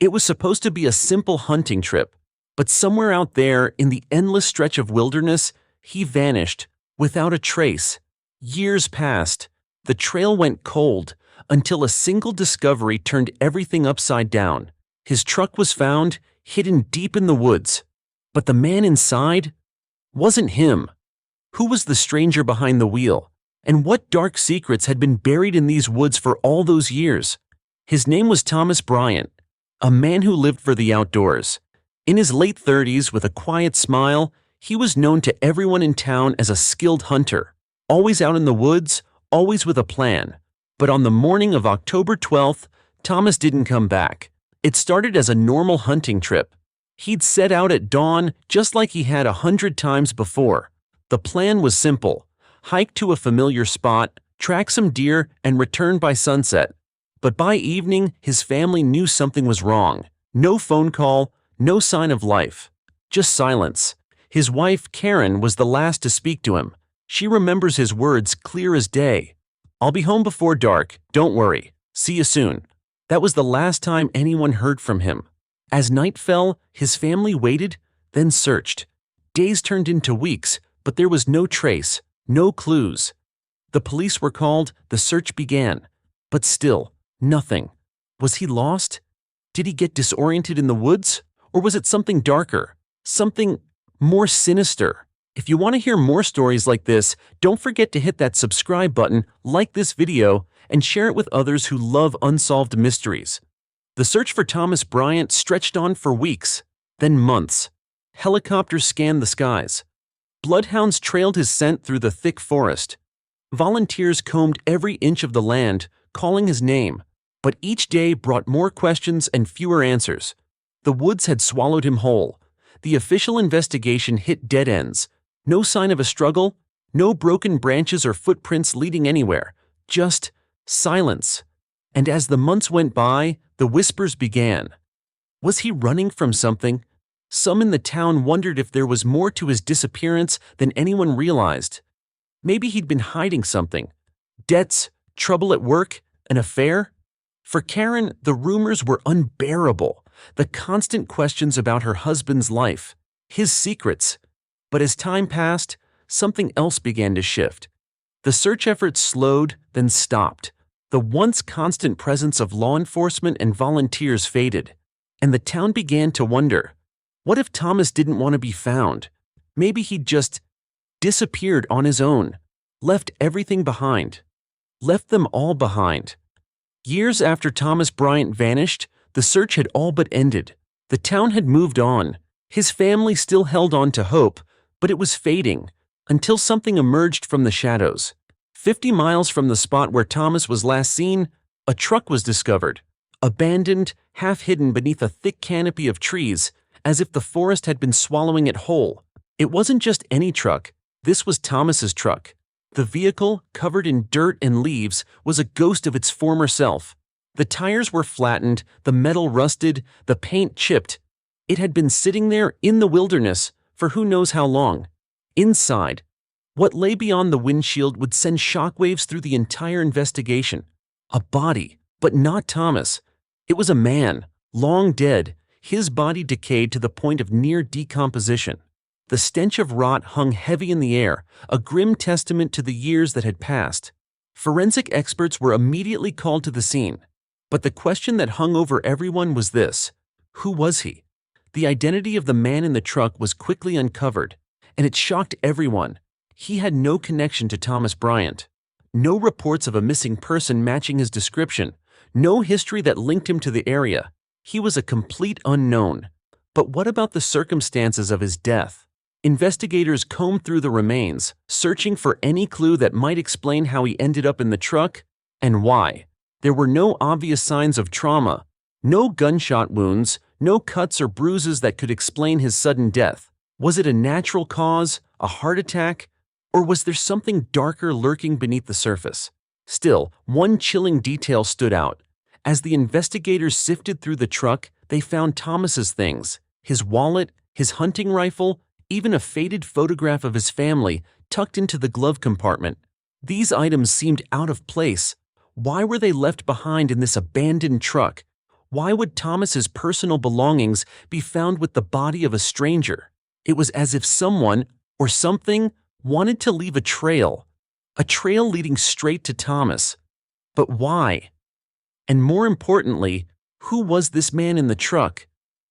It was supposed to be a simple hunting trip, but somewhere out there in the endless stretch of wilderness, he vanished, without a trace. Years passed. The trail went cold, until a single discovery turned everything upside down. His truck was found, hidden deep in the woods. But the man inside wasn't him. Who was the stranger behind the wheel? And what dark secrets had been buried in these woods for all those years? His name was Thomas Bryant, a man who lived for the outdoors. In his late 30s, with a quiet smile, he was known to everyone in town as a skilled hunter, always out in the woods, always with a plan. But on the morning of October 12th, Thomas didn't come back. It started as a normal hunting trip. He'd set out at dawn just like he had 100 times before. The plan was simple: hike to a familiar spot, track some deer, and return by sunset. But by evening, his family knew something was wrong. No phone call, no sign of life. Just silence. His wife, Karen, was the last to speak to him. She remembers his words clear as day. "I'll be home before dark, don't worry. See you soon." That was the last time anyone heard from him. As night fell, his family waited, then searched. Days turned into weeks, but there was no trace, no clues. The police were called, the search began. But still, nothing. Was he lost? Did he get disoriented in the woods? Or was it something darker? Something more sinister? If you want to hear more stories like this, don't forget to hit that subscribe button, like this video, and share it with others who love unsolved mysteries. The search for Thomas Bryant stretched on for weeks, then months. Helicopters scanned the skies. Bloodhounds trailed his scent through the thick forest. Volunteers combed every inch of the land, calling his name. But each day brought more questions and fewer answers. The woods had swallowed him whole. The official investigation hit dead ends. No sign of a struggle, no broken branches or footprints leading anywhere. Just silence. And as the months went by, the whispers began. Was he running from something? Some in the town wondered if there was more to his disappearance than anyone realized. Maybe he'd been hiding something. Debts, trouble at work, an affair? For Karen, the rumors were unbearable. The constant questions about her husband's life, his secrets. But as time passed, something else began to shift. The search efforts slowed, then stopped. The once constant presence of law enforcement and volunteers faded. And the town began to wonder, what if Thomas didn't want to be found? Maybe he'd just disappeared on his own, left everything behind. Left them all behind. Years after Thomas Bryant vanished, the search had all but ended. The town had moved on. His family still held on to hope, but it was fading, until something emerged from the shadows. 50 miles from the spot where Thomas was last seen, a truck was discovered, abandoned, half hidden beneath a thick canopy of trees, as if the forest had been swallowing it whole. It wasn't just any truck. This was Thomas's truck. The vehicle, covered in dirt and leaves, was a ghost of its former self. The tires were flattened, the metal rusted, the paint chipped. It had been sitting there in the wilderness for who knows how long. Inside, what lay beyond the windshield would send shockwaves through the entire investigation. A body, but not Thomas. It was a man, long dead, his body decayed to the point of near decomposition. The stench of rot hung heavy in the air, a grim testament to the years that had passed. Forensic experts were immediately called to the scene. But the question that hung over everyone was this: who was he? The identity of the man in the truck was quickly uncovered, and it shocked everyone. He had no connection to Thomas Bryant. No reports of a missing person matching his description. No history that linked him to the area. He was a complete unknown. But what about the circumstances of his death? Investigators combed through the remains, searching for any clue that might explain how he ended up in the truck and why. There were no obvious signs of trauma, no gunshot wounds, no cuts or bruises that could explain his sudden death. Was it a natural cause, a heart attack, or was there something darker lurking beneath the surface? Still, one chilling detail stood out. As the investigators sifted through the truck, they found Thomas's things: his wallet, his hunting rifle, even a faded photograph of his family tucked into the glove compartment. These items seemed out of place. Why were they left behind in this abandoned truck? Why would Thomas's personal belongings be found with the body of a stranger? It was as if someone or something wanted to leave a trail leading straight to Thomas. But why? And more importantly, who was this man in the truck?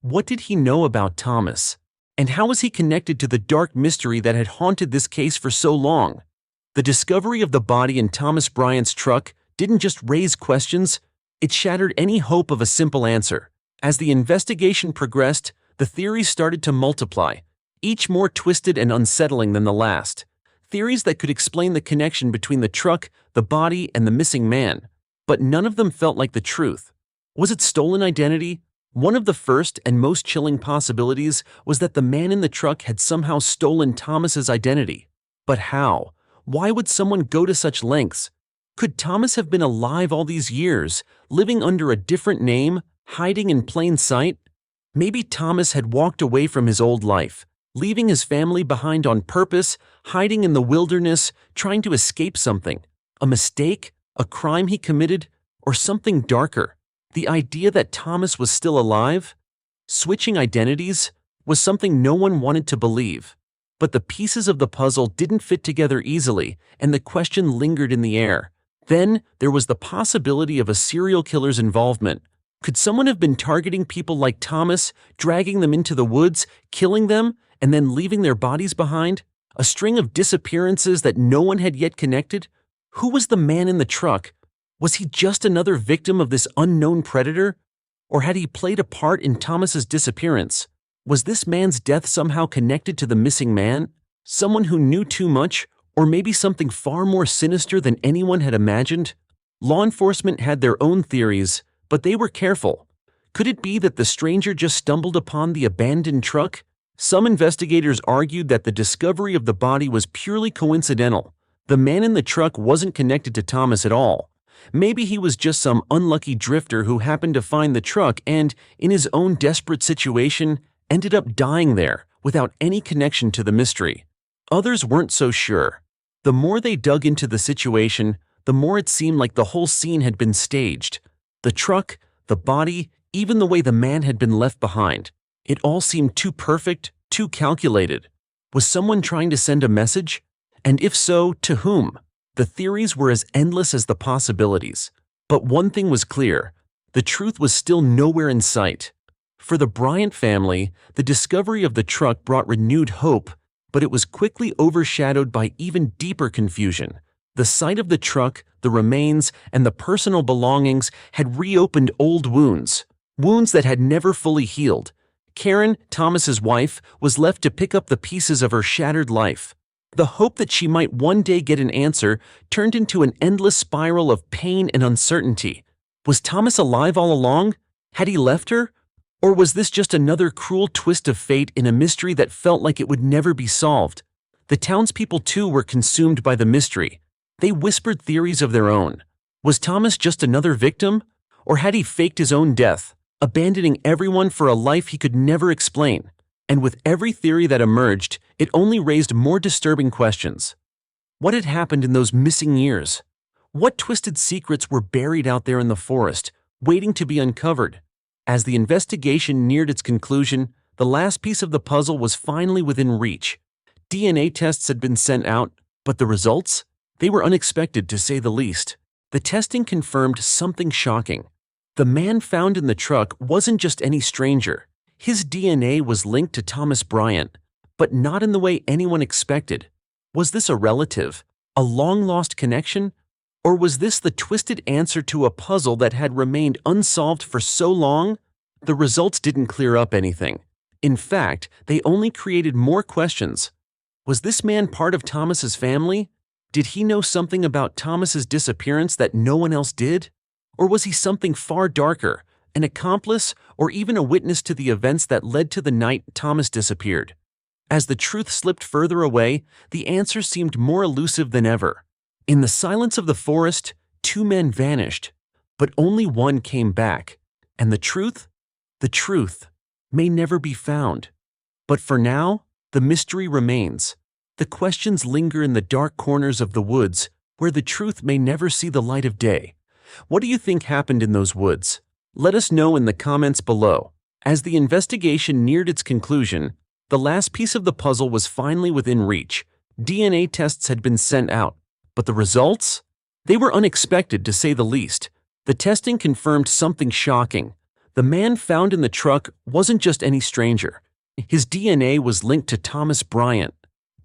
What did he know about Thomas? And how was he connected to the dark mystery that had haunted this case for so long? The discovery of the body in Thomas Bryant's truck didn't just raise questions, it shattered any hope of a simple answer. As the investigation progressed, the theories started to multiply, each more twisted and unsettling than the last. Theories that could explain the connection between the truck, the body, and the missing man. But none of them felt like the truth. Was it stolen identity? One of the first and most chilling possibilities was that the man in the truck had somehow stolen Thomas's identity. But how? Why would someone go to such lengths? Could Thomas have been alive all these years, living under a different name, hiding in plain sight? Maybe Thomas had walked away from his old life, leaving his family behind on purpose, hiding in the wilderness, trying to escape something. A mistake? A crime he committed? Or something darker? The idea that Thomas was still alive, switching identities, was something no one wanted to believe. But the pieces of the puzzle didn't fit together easily, and the question lingered in the air. Then, there was the possibility of a serial killer's involvement. Could someone have been targeting people like Thomas, dragging them into the woods, killing them, and then leaving their bodies behind? A string of disappearances that no one had yet connected? Who was the man in the truck? Was he just another victim of this unknown predator? Or had he played a part in Thomas's disappearance? Was this man's death somehow connected to the missing man? Someone who knew too much? Or maybe something far more sinister than anyone had imagined? Law enforcement had their own theories, but they were careful. Could it be that the stranger just stumbled upon the abandoned truck? Some investigators argued that the discovery of the body was purely coincidental. The man in the truck wasn't connected to Thomas at all. Maybe he was just some unlucky drifter who happened to find the truck and, in his own desperate situation, ended up dying there without any connection to the mystery. Others weren't so sure. The more they dug into the situation, the more it seemed like the whole scene had been staged. The truck, the body, even the way the man had been left behind. It all seemed too perfect, too calculated. Was someone trying to send a message? And if so, to whom? The theories were as endless as the possibilities. But one thing was clear. The truth was still nowhere in sight. For the Bryant family, the discovery of the truck brought renewed hope, but it was quickly overshadowed by even deeper confusion. The sight of the truck, the remains, and the personal belongings had reopened old wounds, wounds that had never fully healed. Karen, Thomas's wife, was left to pick up the pieces of her shattered life. The hope that she might one day get an answer turned into an endless spiral of pain and uncertainty. Was Thomas alive all along? Had he left her? Or was this just another cruel twist of fate in a mystery that felt like it would never be solved? The townspeople too were consumed by the mystery. They whispered theories of their own. Was Thomas just another victim? Or had he faked his own death, abandoning everyone for a life he could never explain? And with every theory that emerged, it only raised more disturbing questions. What had happened in those missing years? What twisted secrets were buried out there in the forest, waiting to be uncovered? As the investigation neared its conclusion, the last piece of the puzzle was finally within reach. DNA tests had been sent out, but the results? They were unexpected, to say the least. The testing confirmed something shocking. The man found in the truck wasn't just any stranger. His DNA was linked to Thomas Bryant, but not in the way anyone expected. Was this a relative, a long-lost connection? Or was this the twisted answer to a puzzle that had remained unsolved for so long? The results didn't clear up anything. In fact, they only created more questions. Was this man part of Thomas's family? Did he know something about Thomas's disappearance that no one else did? Or was he something far darker, an accomplice, or even a witness to the events that led to the night Thomas disappeared? As the truth slipped further away, the answer seemed more elusive than ever. In the silence of the forest, two men vanished, but only one came back. And the truth? The truth may never be found. But for now, the mystery remains. The questions linger in the dark corners of the woods, where the truth may never see the light of day. What do you think happened in those woods? Let us know in the comments below. As the investigation neared its conclusion, the last piece of the puzzle was finally within reach. DNA tests had been sent out, but the results? They were unexpected, to say the least. The testing confirmed something shocking. The man found in the truck wasn't just any stranger. His DNA was linked to Thomas Bryant,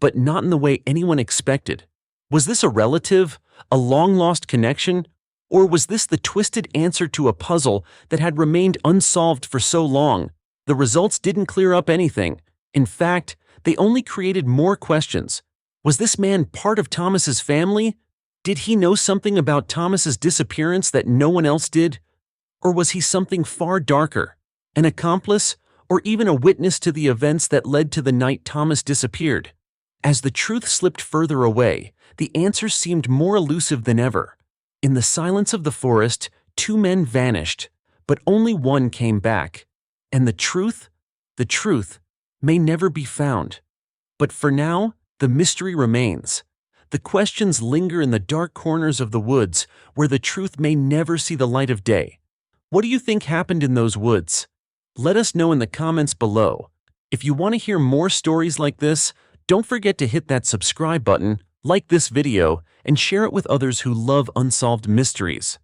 but not in the way anyone expected. Was this a relative, a long-lost connection, or was this the twisted answer to a puzzle that had remained unsolved for so long? The results didn't clear up anything. In fact, they only created more questions. Was this man part of Thomas's family? Did he know something about Thomas's disappearance that no one else did? Or was he something far darker, an accomplice, or even a witness to the events that led to the night Thomas disappeared? As the truth slipped further away, the answers seemed more elusive than ever. In the silence of the forest, two men vanished, but only one came back. And the truth may never be found. But for now, the mystery remains. The questions linger in the dark corners of the woods where the truth may never see the light of day. What do you think happened in those woods? Let us know in the comments below. If you want to hear more stories like this, don't forget to hit that subscribe button, like this video, and share it with others who love unsolved mysteries.